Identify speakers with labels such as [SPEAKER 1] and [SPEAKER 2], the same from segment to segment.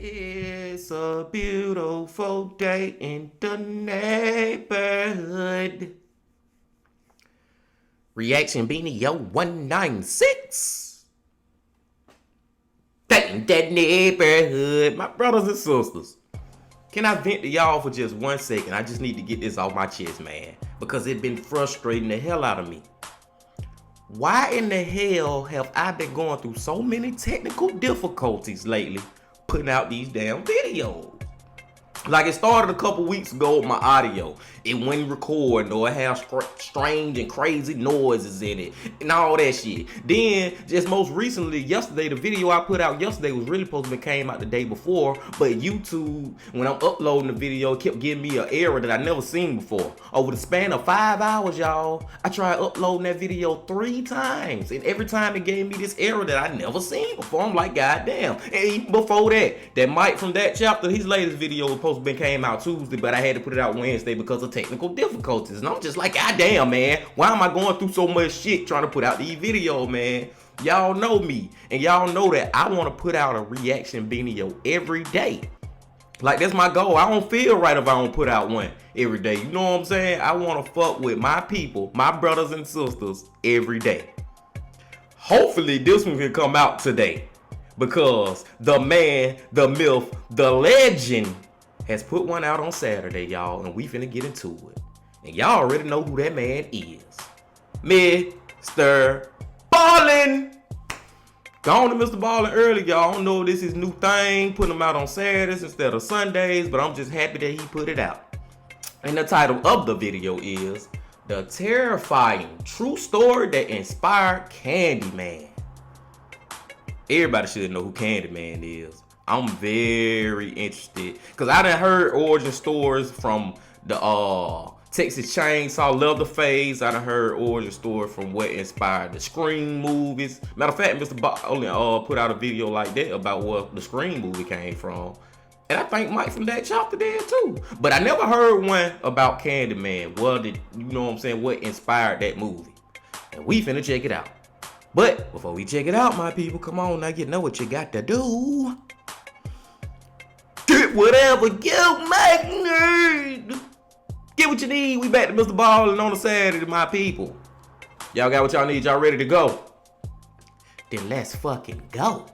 [SPEAKER 1] It's a beautiful day in the neighborhood. Reaction Beanie Yo 196. Day in that neighborhood. My brothers and sisters, can I vent to y'all for just 1 second? I just need to get this off my chest, man, because it's been frustrating the hell out of me. Why in the hell have I been going through so many technical difficulties lately putting out these damn videos? Like, it started a couple weeks ago with my audio. It wouldn't record, or it had strange and crazy noises in it and all that shit. Then, just most recently, yesterday, the video I put out yesterday was really supposed to be came out the day before, but YouTube, when I'm uploading the video, kept giving me an error that I never seen before. Over the span of 5 hours, y'all, I tried uploading that video 3 times, and every time it gave me this error that I never seen before. I'm like, God damn. And even before that Mike from that chapter, his latest video was supposed to be came out Tuesday, but I had to put it out Wednesday because of technical difficulties. And I'm just like, God damn, man, why am I going through so much shit trying to put out these videos, man? Y'all know me, and y'all know that I want to put out a reaction video every day. Like, that's my goal. I don't feel right if I don't put out one every day. You know what I'm saying? I want to fuck with my people, my brothers and sisters, every day. Hopefully this one can come out today, because the man, the myth, the legend has put one out on Saturday, y'all, and we finna get into it. And y'all already know who that man is. MrBallen. Gone to MrBallen early, y'all. I don't know if this is new thing, putting them out on Saturdays instead of Sundays, but I'm just happy that he put it out. And the title of the video is The Terrifying True Story That Inspired Candyman. Everybody should know who Candyman is. I'm very interested, because I done heard origin stories from the Texas Chainsaw Leatherface. I done heard origin story from what inspired the Scream movies. Matter of fact, MrBallen put out a video like that about where the Scream movie came from. And I think Mike from that chapter did too. But I never heard one about Candyman. Well, you know what I'm saying, what inspired that movie. And we finna check it out. But before we check it out, my people, come on now, you know what you got to do. Get whatever you might need. Get what you need. We back to MrBallen on a Saturday, my people. Y'all got what y'all need. Y'all ready to go? Then let's fucking go.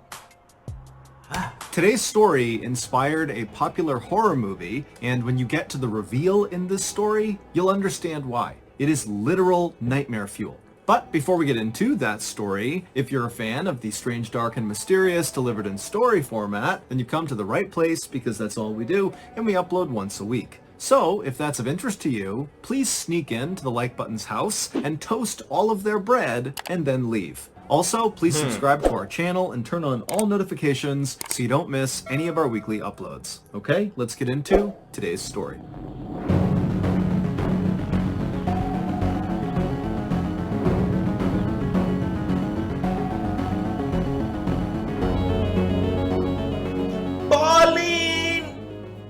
[SPEAKER 2] Today's story inspired a popular horror movie, and when you get to the reveal in this story, you'll understand why. It is literal nightmare fuel. But before we get into that story, if you're a fan of the strange, dark, and mysterious delivered in story format, then you've come to the right place, because that's all we do, and we upload once a week. So, if that's of interest to you, please sneak in to the like button's house and toast all of their bread and then leave. Also, please subscribe to our channel and turn on all notifications so you don't miss any of our weekly uploads. Okay, let's get into today's story.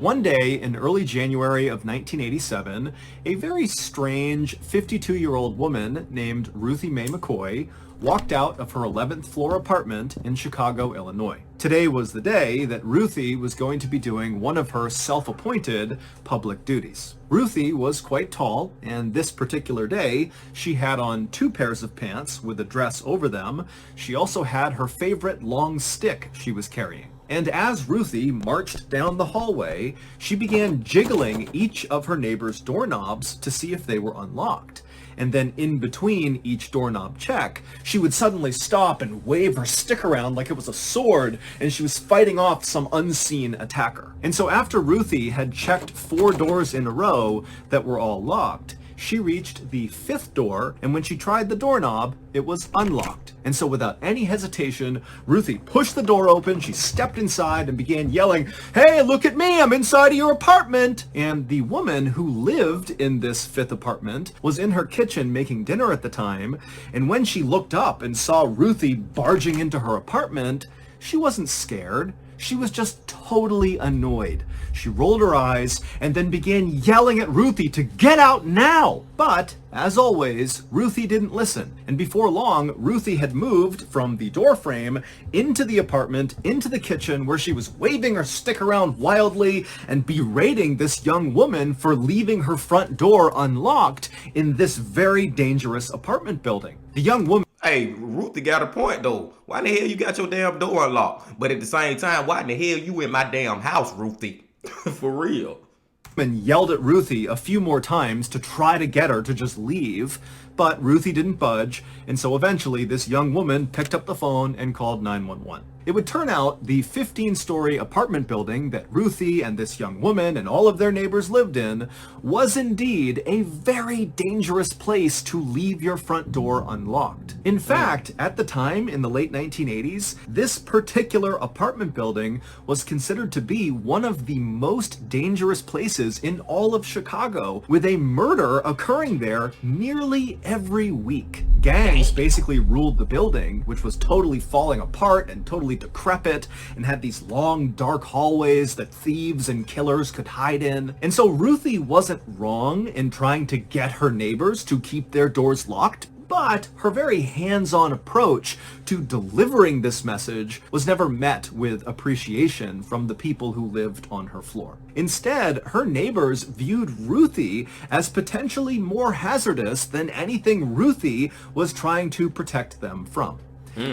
[SPEAKER 2] One day in early January of 1987, a very strange 52-year-old woman named Ruthie Mae McCoy walked out of her 11th floor apartment in Chicago, Illinois. Today was the day that Ruthie was going to be doing one of her self-appointed public duties. Ruthie was quite tall, and this particular day, she had on 2 pairs of pants with a dress over them. She also had her favorite long stick she was carrying. And as Ruthie marched down the hallway, she began jiggling each of her neighbor's doorknobs to see if they were unlocked. And then in between each doorknob check, she would suddenly stop and wave her stick around like it was a sword, and she was fighting off some unseen attacker. And so after Ruthie had checked 4 doors in a row that were all locked, she reached the 5th door, and when she tried the doorknob, it was unlocked. And so without any hesitation, Ruthie pushed the door open, she stepped inside and began yelling, "Hey, look at me, I'm inside of your apartment!" And the woman who lived in this fifth apartment was in her kitchen making dinner at the time, and when she looked up and saw Ruthie barging into her apartment, she wasn't scared. She was just totally annoyed. She rolled her eyes and then began yelling at Ruthie to get out now. But, as always, Ruthie didn't listen. And before long, Ruthie had moved from the door frame into the apartment, into the kitchen, where she was waving her stick around wildly and berating this young woman for leaving her front door unlocked in this very dangerous apartment building. The young woman...
[SPEAKER 1] Hey, Ruthie got a point though. Why in the hell you got your damn door unlocked? But at the same time, why in the hell you in my damn house, Ruthie? For real.
[SPEAKER 2] And yelled at Ruthie a few more times to try to get her to just leave, but Ruthie didn't budge, and so eventually this young woman picked up the phone and called 911. It would turn out the 15-story apartment building that Ruthie and this young woman and all of their neighbors lived in was indeed a very dangerous place to leave your front door unlocked. In fact, at the time, in the late 1980s, this particular apartment building was considered to be one of the most dangerous places in all of Chicago, with a murder occurring there nearly every week. Gangs basically ruled the building, which was totally falling apart and totally decrepit and had these long dark hallways that thieves and killers could hide in. And so Ruthie wasn't wrong in trying to get her neighbors to keep their doors locked, but her very hands-on approach to delivering this message was never met with appreciation from the people who lived on her floor. Instead, her neighbors viewed Ruthie as potentially more hazardous than anything Ruthie was trying to protect them from.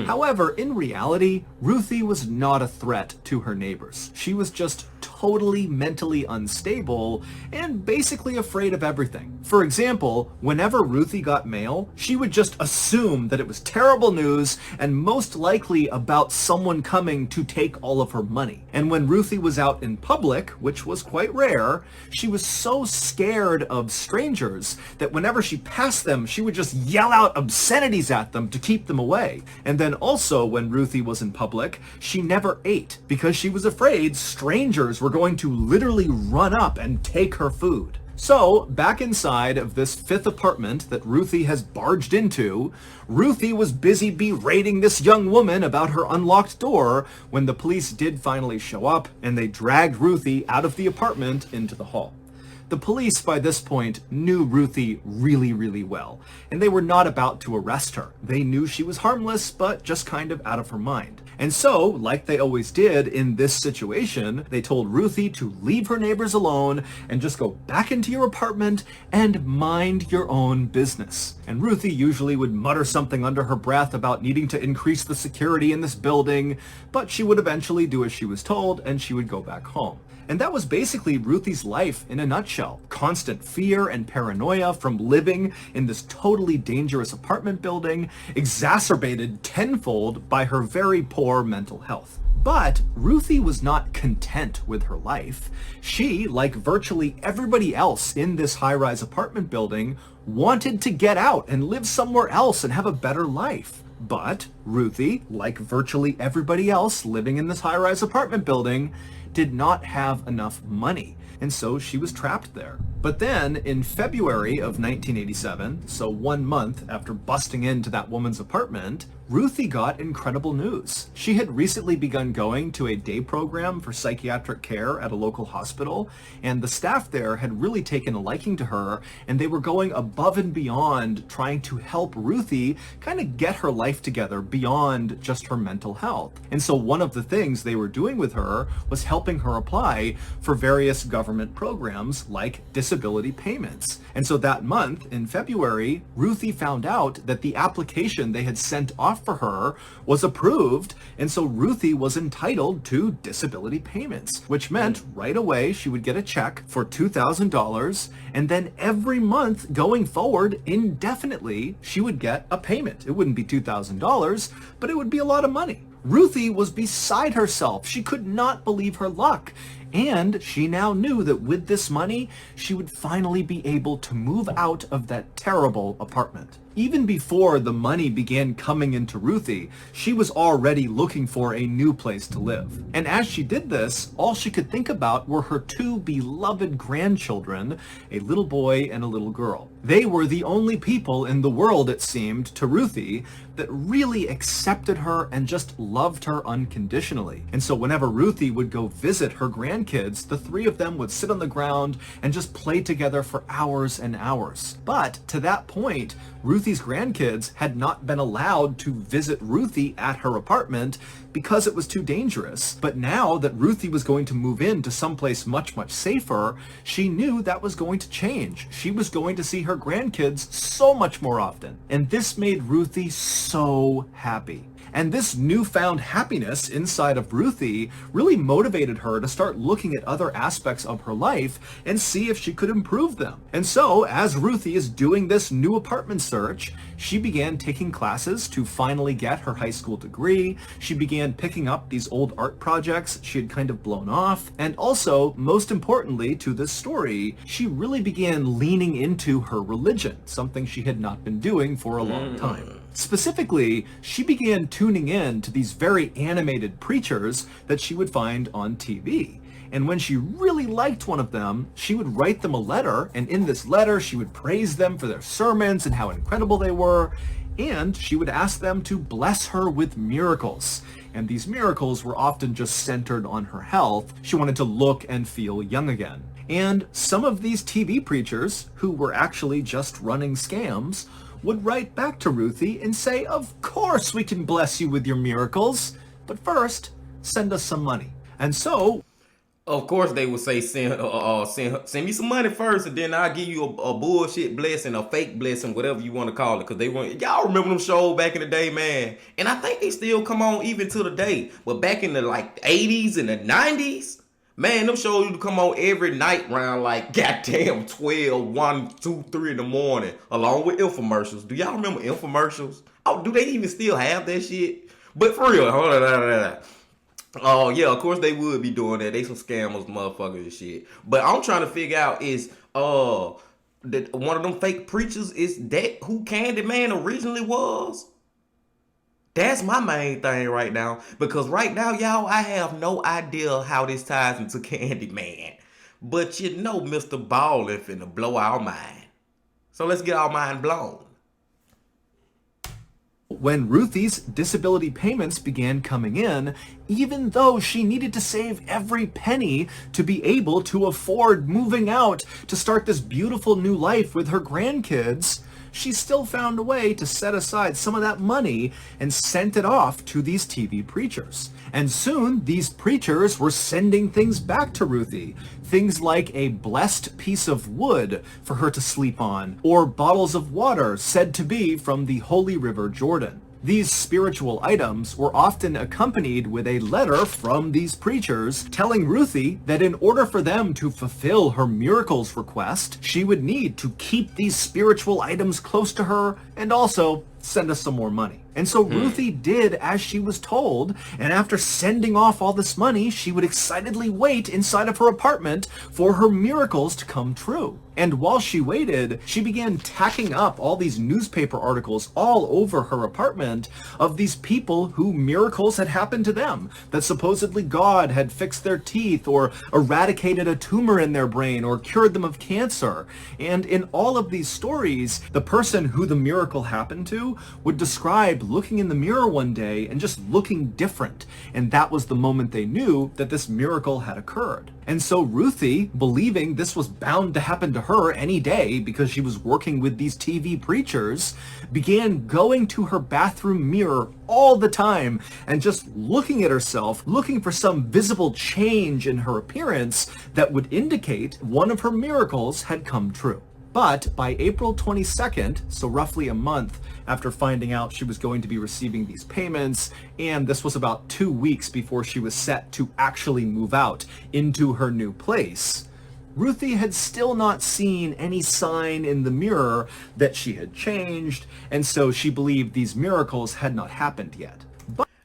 [SPEAKER 2] However, in reality, Ruthie was not a threat to her neighbors. She was just totally mentally unstable and basically afraid of everything. For example, whenever Ruthie got mail, she would just assume that it was terrible news and most likely about someone coming to take all of her money. And when Ruthie was out in public, which was quite rare, she was so scared of strangers that whenever she passed them, she would just yell out obscenities at them to keep them away. And then also, when Ruthie was in public, she never ate because she was afraid strangers were going to literally run up and take her food. So, back inside of this fifth apartment that Ruthie has barged into, Ruthie was busy berating this young woman about her unlocked door when the police did finally show up and they dragged Ruthie out of the apartment into the hall. The police, by this point, knew Ruthie really, really well, and they were not about to arrest her. They knew she was harmless, but just kind of out of her mind. And so, like they always did in this situation, they told Ruthie to leave her neighbors alone and just go back into your apartment and mind your own business. And Ruthie usually would mutter something under her breath about needing to increase the security in this building, but she would eventually do as she was told and she would go back home. And that was basically Ruthie's life in a nutshell. Constant fear and paranoia from living in this totally dangerous apartment building, exacerbated tenfold by her very poor mental health. But Ruthie was not content with her life. She, like virtually everybody else in this high-rise apartment building, wanted to get out and live somewhere else and have a better life. But Ruthie, like virtually everybody else living in this high-rise apartment building, did not have enough money, and so she was trapped there. But then, in February of 1987, so 1 month after busting into that woman's apartment, Ruthie got incredible news. She had recently begun going to a day program for psychiatric care at a local hospital, and the staff there had really taken a liking to her, and they were going above and beyond trying to help Ruthie kind of get her life together beyond just her mental health. And so one of the things they were doing with her was helping her apply for various government programs like disability payments. And so that month, in February, Ruthie found out that the application they had sent off for her was approved, and so Ruthie was entitled to disability payments, which meant right away she would get a check for $2,000, and then every month going forward indefinitely she would get a payment. It wouldn't be $2,000, but it would be a lot of money. Ruthie was beside herself. She could not believe her luck. And she now knew that with this money, she would finally be able to move out of that terrible apartment. Even before the money began coming into Ruthie, she was already looking for a new place to live. And as she did this, all she could think about were her two beloved grandchildren, a little boy and a little girl. They were the only people in the world, it seemed, to Ruthie that really accepted her and just loved her unconditionally. And so whenever Ruthie would go visit her grandkids, the three of them would sit on the ground and just play together for hours and hours. But to that point, Ruthie's grandkids had not been allowed to visit Ruthie at her apartment because it was too dangerous. But now that Ruthie was going to move into someplace much, much safer, she knew that was going to change. She was going to see her grandkids so much more often. And this made Ruthie so happy. And this newfound happiness inside of Ruthie really motivated her to start looking at other aspects of her life and see if she could improve them. And so, as Ruthie is doing this new apartment search, she began taking classes to finally get her high school degree. She began picking up these old art projects she had kind of blown off. And also, most importantly to this story, she really began leaning into her religion, something she had not been doing for a long time. Specifically, she began tuning in to these very animated preachers that she would find on TV. And when she really liked one of them, she would write them a letter, and in this letter she would praise them for their sermons and how incredible they were, and she would ask them to bless her with miracles. And these miracles were often just centered on her health. She wanted to look and feel young again. And some of these TV preachers, who were actually just running scams, would write back to Ruthie and say, "Of course we can bless you with your miracles, but first, send us some money." And so,
[SPEAKER 1] of course they would say, send me some money first, and then I'll give you a bullshit blessing, a fake blessing, whatever you want to call it. Because they want, y'all remember them shows back in the day, man. And I think they still come on even to the day. But back in the 80s and the 90s, man, them shows used to come on every night around goddamn 12, 1, 2, 3 in the morning, along with infomercials. Do y'all remember infomercials? Oh, do they even still have that shit? But for real, hold on. Oh, yeah, of course they would be doing that. They some scammers, motherfuckers and shit. But I'm trying to figure out is, that one of them fake preachers, is that who Candyman originally was? That's my main thing right now. Because right now, y'all, I have no idea how this ties into Candyman. But you know MrBallen finna blow our mind. So let's get our mind blown.
[SPEAKER 2] when Ruthie's disability payments began coming in, even though she needed to save every penny to be able to afford moving out to start this beautiful new life with her grandkids, she still found a way to set aside some of that money and sent it off to these TV preachers. And soon, these preachers were sending things back to Ruthie. Things like a blessed piece of wood for her to sleep on, or bottles of water said to be from the holy river Jordan. These spiritual items were often accompanied with a letter from these preachers telling Ruthie that in order for them to fulfill her miracles request, she would need to keep these spiritual items close to her and also send us some more money. And so Ruthie did as she was told, and after sending off all this money, she would excitedly wait inside of her apartment for her miracles to come true. And while she waited, she began tacking up all these newspaper articles all over her apartment of these people who miracles had happened to them, that supposedly God had fixed their teeth or eradicated a tumor in their brain or cured them of cancer. And in all of these stories, the person who the miracle happened to would describe looking in the mirror one day and just looking different. And that was the moment they knew that this miracle had occurred. And so Ruthie, believing this was bound to happen to her any day because she was working with these TV preachers, began going to her bathroom mirror all the time and just looking at herself, looking for some visible change in her appearance that would indicate one of her miracles had come true. But by April 22nd, so roughly a month after finding out she was going to be receiving these payments, and this was about 2 weeks before she was set to actually move out into her new place, Ruthie had still not seen any sign in the mirror that she had changed, and so she believed these miracles had not happened yet.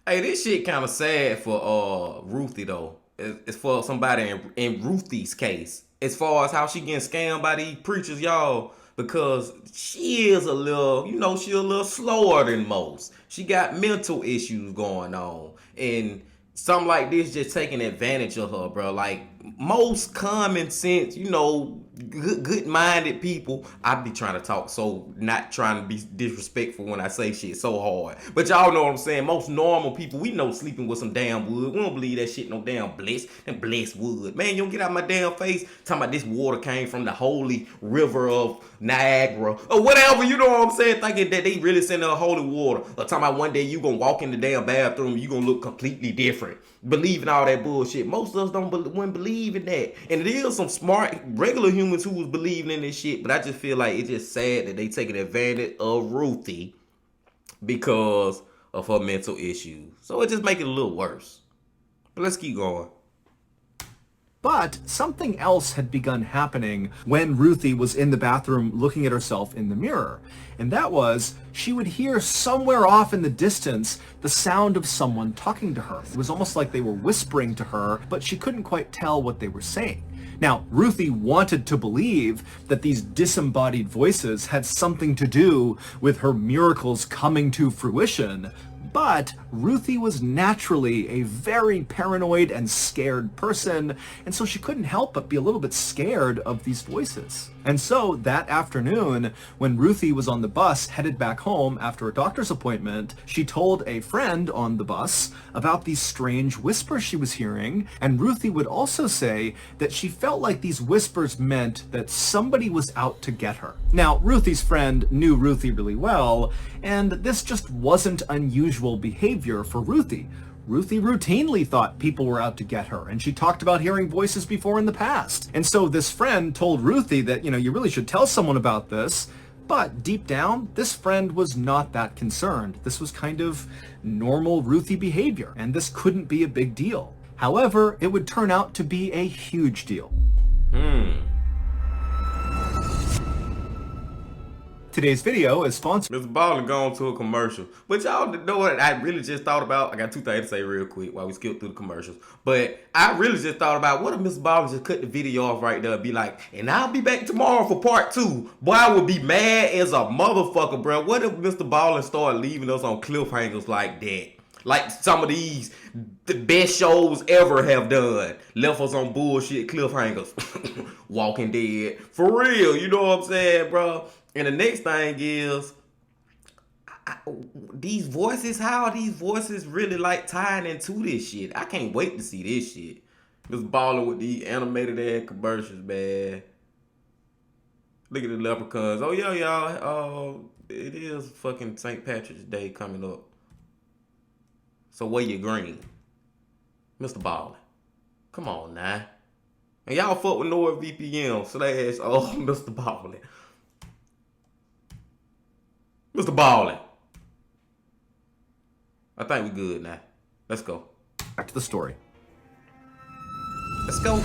[SPEAKER 1] Hey, this shit kind of sad for Ruthie though. as for somebody in Ruthie's case, as far as how she getting scammed by these preachers, y'all, because she is a little, she a little slower than most. She got mental issues going on, and something like this just taking advantage of her, bro. Like most common sense, good-minded people. I be trying to talk so not trying to be disrespectful when I say shit so hard, but y'all know what I'm saying. Most normal people, we know sleeping with some damn wood. We don't believe that shit no damn blessed wood. Man, you don't get out my damn face talking about this water came from the holy river of Niagara or whatever. You know what I'm saying? Thinking that they really send her holy water, or talking about one day you gonna walk in the damn bathroom, you gonna look completely different. Believing all that bullshit. Most of us wouldn't believe in that. And it is some smart, regular humans who was believing in this shit. But I just feel like it's just sad that they taking advantage of Ruthie because of her mental issues. So it just make it a little worse. But let's keep going.
[SPEAKER 2] But something else had begun happening when Ruthie was in the bathroom looking at herself in the mirror. And that was, she would hear somewhere off in the distance the sound of someone talking to her. It was almost like they were whispering to her, but she couldn't quite tell what they were saying. Now, Ruthie wanted to believe that these disembodied voices had something to do with her miracles coming to fruition, but Ruthie was naturally a very paranoid and scared person, and so she couldn't help but be a little bit scared of these voices. And so that afternoon, when Ruthie was on the bus headed back home after a doctor's appointment, she told a friend on the bus about these strange whispers she was hearing, and Ruthie would also say that she felt like these whispers meant that somebody was out to get her. Now, Ruthie's friend knew Ruthie really well, and this just wasn't unusual behavior for Ruthie. Ruthie routinely thought people were out to get her, and she talked about hearing voices before in the past. And so this friend told Ruthie that, you really should tell someone about this, but deep down, this friend was not that concerned. This was kind of normal Ruthie behavior, and this couldn't be a big deal. However, it would turn out to be a huge deal. Today's video is sponsored.
[SPEAKER 1] MrBallen gone to a commercial. But y'all know what I really just thought about? I got two things to say real quick while we skip through the commercials. But I really just thought about, what if MrBallen just cut the video off right there and be like, and I'll be back tomorrow for part 2. Boy, I would be mad as a motherfucker, bro. What if MrBallen started leaving us on cliffhangers like that? Like some of these, the best shows ever have done. Left us on bullshit cliffhangers. Walking Dead. For real, you know what I'm saying, bro? And the next thing is, these voices, how are these voices really like tying into this shit? I can't wait to see this shit. MrBallen with these animated ass commercials, man. Look at the leprechauns. Oh yeah, y'all. It is fucking St. Patrick's Day coming up. So wear your green. MrBallen. Come on now. And y'all fuck with NordVPN / MrBallen. MrBallen. I think we good now. Let's go.
[SPEAKER 2] Back to the story.
[SPEAKER 1] Let's go.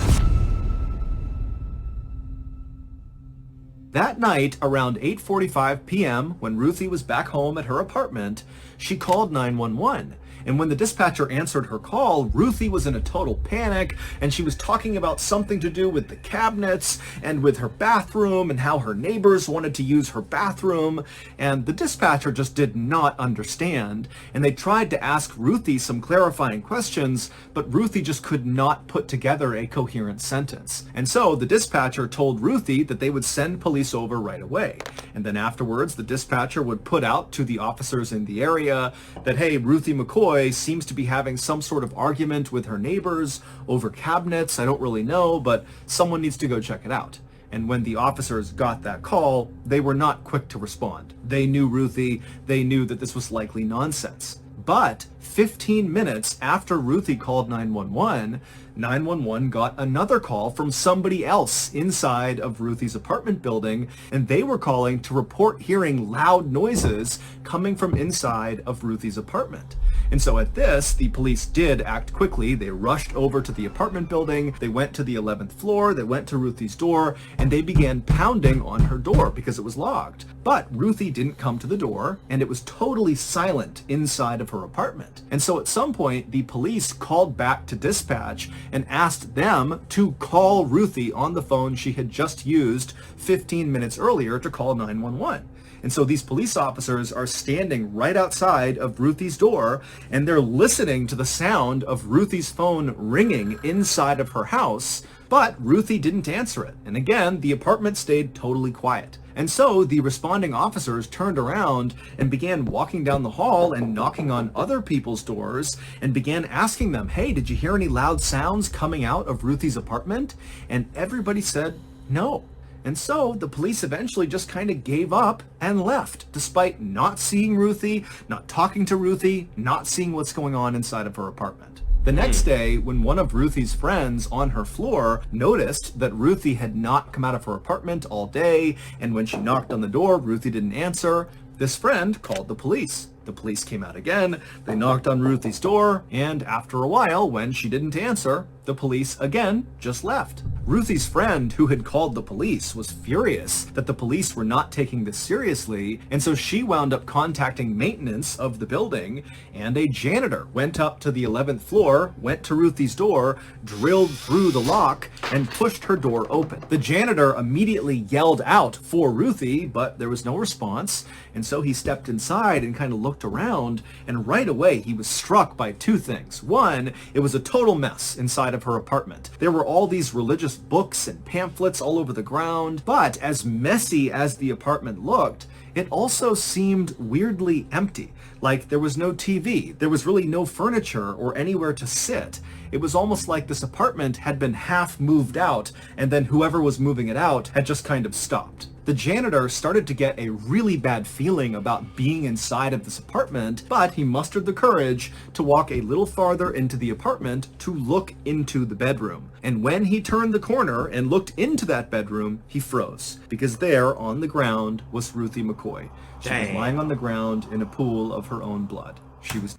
[SPEAKER 2] That night, around 8:45 p.m., when Ruthie was back home at her apartment, she called 911. And when the dispatcher answered her call, Ruthie was in a total panic, and she was talking about something to do with the cabinets and with her bathroom and how her neighbors wanted to use her bathroom. And the dispatcher just did not understand. And they tried to ask Ruthie some clarifying questions, but Ruthie just could not put together a coherent sentence. And so the dispatcher told Ruthie that they would send police over right away. And then afterwards, the dispatcher would put out to the officers in the area that, hey, Ruthie McCoy seems to be having some sort of argument with her neighbors over cabinets. I don't really know, but someone needs to go check it out. And when the officers got that call, they were not quick to respond. They knew Ruthie. They knew that this was likely nonsense. But 15 minutes after Ruthie called 911, 911 got another call from somebody else inside of Ruthie's apartment building, and they were calling to report hearing loud noises coming from inside of Ruthie's apartment. And so at this, the police did act quickly. They rushed over to the apartment building, they went to the 11th floor, they went to Ruthie's door, and they began pounding on her door because it was locked. But Ruthie didn't come to the door, and it was totally silent inside of her apartment. And so at some point, the police called back to dispatch, and asked them to call Ruthie on the phone she had just used 15 minutes earlier to call 911. And so these police officers are standing right outside of Ruthie's door, and they're listening to the sound of Ruthie's phone ringing inside of her house, but Ruthie didn't answer it. And again, the apartment stayed totally quiet. And so the responding officers turned around and began walking down the hall and knocking on other people's doors and began asking them, hey, did you hear any loud sounds coming out of Ruthie's apartment? And everybody said no. And so the police eventually just kind of gave up and left, despite not seeing Ruthie, not talking to Ruthie, not seeing what's going on inside of her apartment. The next day, when one of Ruthie's friends on her floor noticed that Ruthie had not come out of her apartment all day, and when she knocked on the door, Ruthie didn't answer, this friend called the police. The police came out again, they knocked on Ruthie's door, and after a while, when she didn't answer, the police again just left. Ruthie's friend, who had called the police, was furious that the police were not taking this seriously, and so she wound up contacting maintenance of the building, and a janitor went up to the 11th floor, went to Ruthie's door, drilled through the lock, and pushed her door open. The janitor immediately yelled out for Ruthie, but there was no response, and so he stepped inside and kind of looked around, and right away he was struck by two things. One, it was a total mess inside of her apartment. There were all these religious books and pamphlets all over the ground, but as messy as the apartment looked, it also seemed weirdly empty. Like there was no TV, there was really no furniture or anywhere to sit. It was almost like this apartment had been half moved out, and then whoever was moving it out had just kind of stopped. The janitor started to get a really bad feeling about being inside of this apartment, but he mustered the courage to walk a little farther into the apartment to look into the bedroom. And when he turned the corner and looked into that bedroom, he froze, because there on the ground was Ruthie McCoy. She was lying on the ground in a pool of her own blood. She was...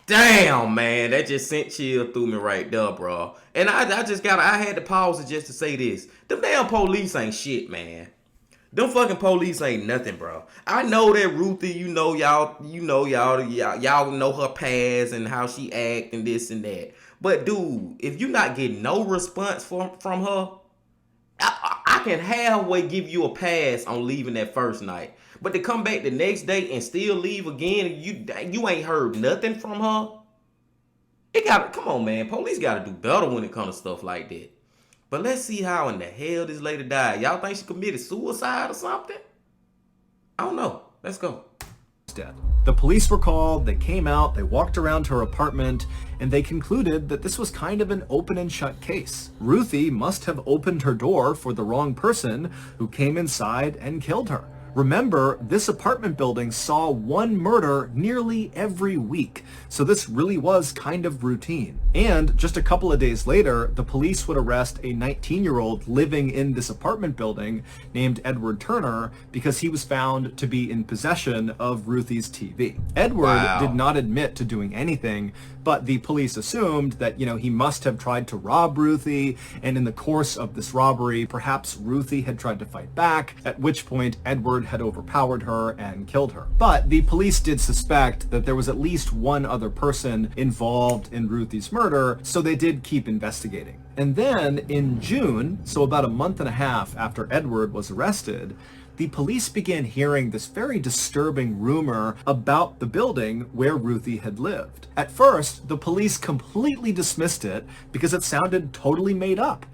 [SPEAKER 1] Damn, man, that just sent chill through me right there, bro. And I had to pause it just to say this. Them damn police ain't shit, man. Them fucking police ain't nothing, bro. I know that Ruthie, y'all know her past and how she act and this and that. But dude, if you not getting no response from her, I can halfway give you a pass on leaving that first night. But to come back the next day and still leave again, and you ain't heard nothing from her. Come on, man. Police gotta do better when it comes to stuff like that. But let's see how in the hell this lady died. Y'all think she committed suicide or something? I don't know. Let's go.
[SPEAKER 2] Dead. The police were called, they came out, they walked around her apartment, and they concluded that this was kind of an open and shut case. Ruthie must have opened her door for the wrong person who came inside and killed her. Remember, this apartment building saw one murder nearly every week, so this really was kind of routine. And just a couple of days later, the police would arrest a 19-year-old living in this apartment building named Edward Turner because he was found to be in possession of Ruthie's TV. Edward did not admit to doing anything, but the police assumed that, he must have tried to rob Ruthie, and in the course of this robbery, perhaps Ruthie had tried to fight back, at which point Edward had overpowered her and killed her. But the police did suspect that there was at least one other person involved in Ruthie's murder, so they did keep investigating. And then in June, so about a month and a half after Edward was arrested, the police began hearing this very disturbing rumor about the building where Ruthie had lived. At first, the police completely dismissed it because it sounded totally made up.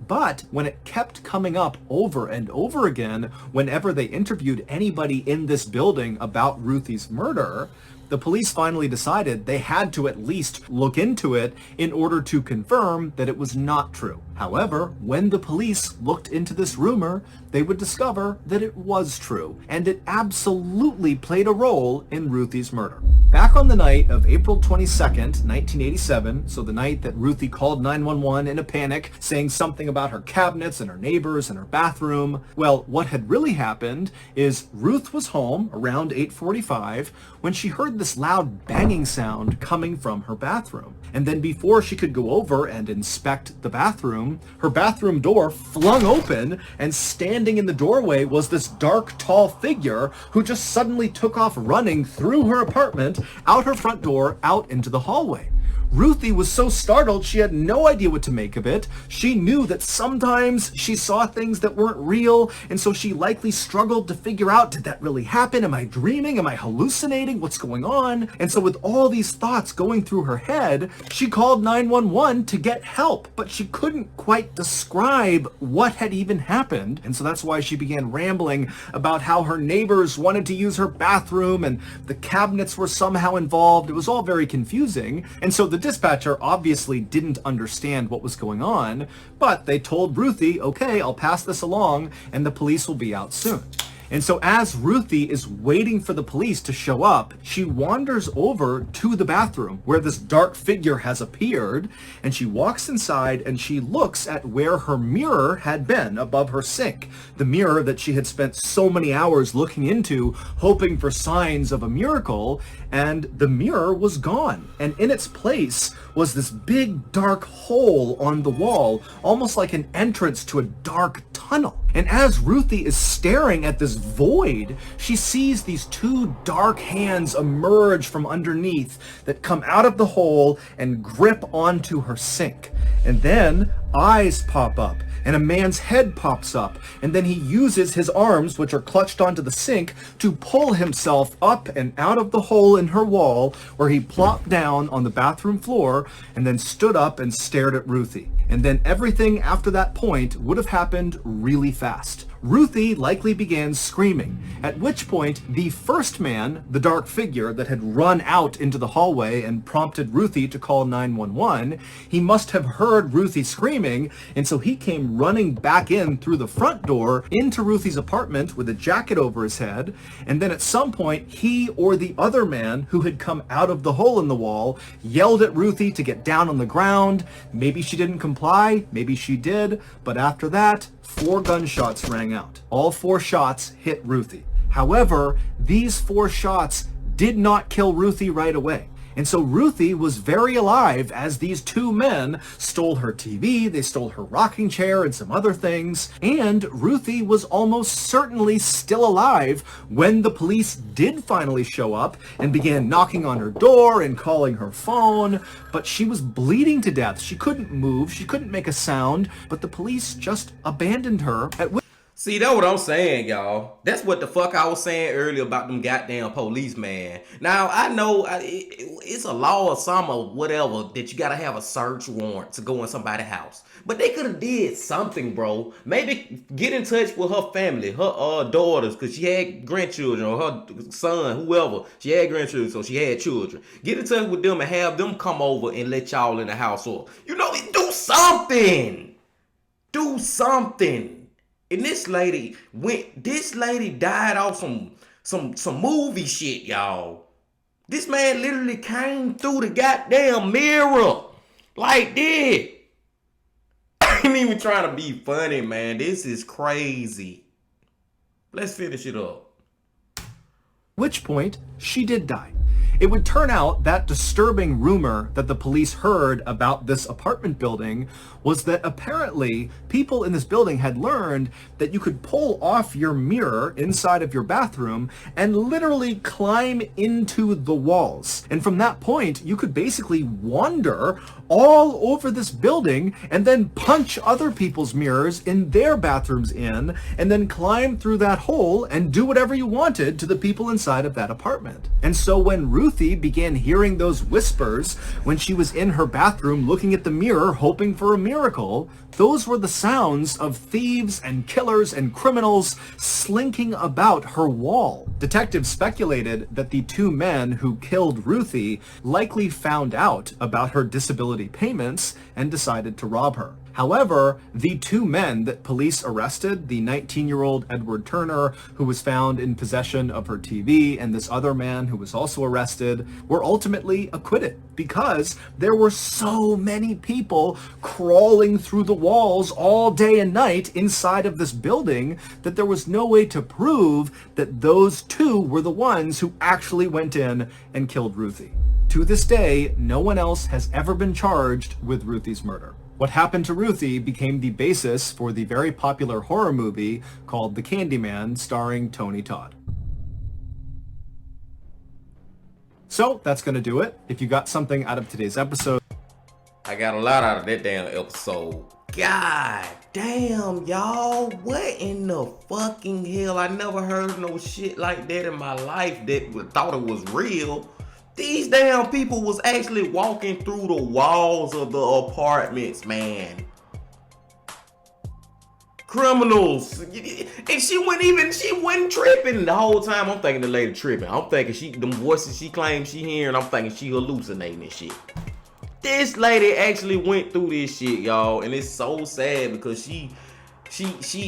[SPEAKER 2] But when it kept coming up over and over again, whenever they interviewed anybody in this building about Ruthie's murder, the police finally decided they had to at least look into it in order to confirm that it was not true. However, when the police looked into this rumor, they would discover that it was true, and it absolutely played a role in Ruthie's murder. Back on the night of April 22nd, 1987, so the night that Ruthie called 911 in a panic, saying something about her cabinets and her neighbors and her bathroom, well, what had really happened is Ruth was home around 8:45 when she heard this loud banging sound coming from her bathroom. And then before she could go over and inspect the bathroom, her bathroom door flung open, and standing in the doorway was this dark, tall figure who just suddenly took off running through her apartment, out her front door, out into the hallway. Ruthie was so startled she had no idea what to make of it. She knew that sometimes she saw things that weren't real, and so she likely struggled to figure out, did that really happen? Am I dreaming? Am I hallucinating? What's going on? And so with all these thoughts going through her head, she called 911 to get help, but she couldn't quite describe what had even happened. And so that's why she began rambling about how her neighbors wanted to use her bathroom and the cabinets were somehow involved. It was all very confusing. And so the dispatcher obviously didn't understand what was going on, but they told Ruthie, okay, I'll pass this along and the police will be out soon. And so as Ruthie is waiting for the police to show up, she wanders over to the bathroom where this dark figure has appeared, and she walks inside and she looks at where her mirror had been above her sink. The mirror that she had spent so many hours looking into, hoping for signs of a miracle, and the mirror was gone. And in its place was this big dark hole on the wall, almost like an entrance to a dark tunnel. And as Ruthie is staring at this void, she sees these two dark hands emerge from underneath that come out of the hole and grip onto her sink. And then eyes pop up and a man's head pops up, and then he uses his arms, which are clutched onto the sink, to pull himself up and out of the hole in her wall, where he plopped down on the bathroom floor and then stood up and stared at Ruthie. And then everything after that point would have happened really fast. Ruthie likely began screaming, at which point the first man, the dark figure that had run out into the hallway and prompted Ruthie to call 911, he must have heard Ruthie screaming, and so he came running back in through the front door into Ruthie's apartment with a jacket over his head, and then at some point he or the other man who had come out of the hole in the wall yelled at Ruthie to get down on the ground. Maybe she didn't comply, maybe she did, but after that, 4 gunshots rang out. All 4 shots hit Ruthie. However, these 4 shots did not kill Ruthie right away. And so Ruthie was very alive as these 2 men stole her TV, they stole her rocking chair and some other things, and Ruthie was almost certainly still alive when the police did finally show up and began knocking on her door and calling her phone, but she was bleeding to death. She couldn't move, she couldn't make a sound, but the police just abandoned her at which.
[SPEAKER 1] See, that's what I'm saying, y'all. That's what the fuck I was saying earlier about them goddamn police, man. Now, I know it's a law or something or whatever that you gotta have a search warrant to go in somebody's house. But they could have did something, bro. Maybe get in touch with her family, her daughters, because she had grandchildren, or her son, whoever. She had grandchildren, so she had children. Get in touch with them and have them come over and let y'all in the house. Or, you know, do something. Do something. And this lady died off some movie shit, y'all. This man literally came through the goddamn mirror like this. I ain't even trying to be funny, man. This is crazy. Let's finish it up.
[SPEAKER 2] Which point she did die. It would turn out that disturbing rumor that the police heard about this apartment building was that apparently people in this building had learned that you could pull off your mirror inside of your bathroom and literally climb into the walls. And from that point, you could basically wander all over this building and then punch other people's mirrors in their bathrooms in, and then climb through that hole and do whatever you wanted to the people inside of that apartment. And so when Ruthie began hearing those whispers when she was in her bathroom looking at the mirror hoping for a miracle, those were the sounds of thieves and killers and criminals slinking about her wall. Detectives speculated that the 2 men who killed Ruthie likely found out about her disability payments and decided to rob her. However, the 2 men that police arrested, the 19-year-old Edward Turner, who was found in possession of her TV, and this other man who was also arrested, were ultimately acquitted because there were so many people crawling through the walls all day and night inside of this building that there was no way to prove that those 2 were the ones who actually went in and killed Ruthie. To this day, no one else has ever been charged with Ruthie's murder. What happened to Ruthie became the basis for the very popular horror movie called The Candyman, starring Tony Todd. So that's going to do it. If you got something out of today's episode,
[SPEAKER 1] I got a lot out of that damn episode. God damn, y'all. What in the fucking hell? I never heard no shit like that in my life that thought it was real. These damn people was actually walking through the walls of the apartments, man. Criminals. And she wasn't tripping the whole time. I'm thinking the lady tripping. I'm thinking them voices she claims she hearing, I'm thinking she hallucinating and shit. This lady actually went through this shit, y'all, and it's so sad because she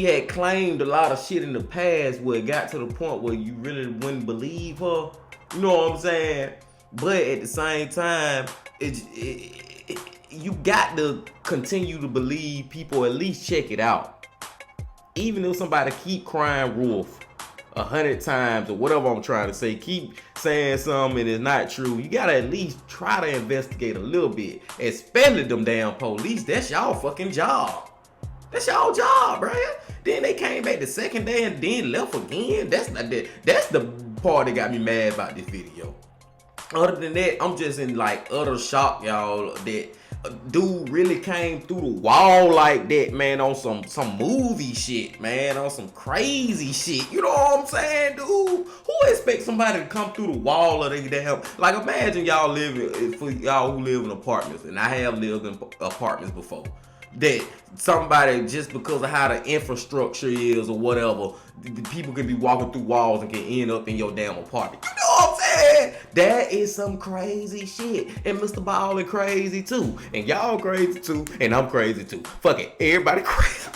[SPEAKER 1] had claimed a lot of shit in the past where it got to the point where you really wouldn't believe her. You know what I'm saying? But at the same time, you got to continue to believe people, at least check it out. Even if somebody keep crying wolf 100 times or whatever I'm trying to say, keep saying something and it's not true, you gotta at least try to investigate a little bit. Especially them damn police. That's y'all fucking job. That's y'all job, bruh. Then they came back the second day and then left again. That's the part that got me mad about this video. Other than that, I'm just in like utter shock, y'all, that a dude really came through the wall like that, man, on some movie shit, man, on some crazy shit. You know what I'm saying, dude? Who expects somebody to come through the wall of they damn, like, imagine y'all living, for y'all who live in apartments, and I have lived in apartments before, that somebody, just because of how the infrastructure is or whatever, the people can be walking through walls and can end up in your damn apartment. You know what I'm saying? That is some crazy shit. And MrBallen crazy too. And y'all crazy too. And I'm crazy too. Fuck it. Everybody crazy.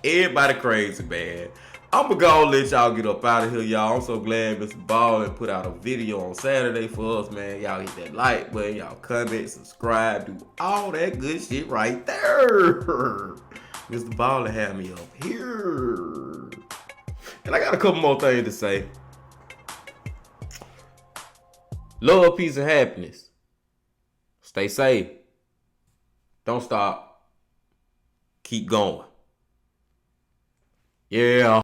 [SPEAKER 1] Everybody crazy, man. I'ma go let y'all get up out of here, y'all. I'm so glad MrBallen put out a video on Saturday for us, man. Y'all hit that like button, y'all comment, subscribe, do all that good shit right there. MrBallen had me up here. And I got a couple more things to say. Love, peace, and happiness. Stay safe. Don't stop. Keep going. Yeah.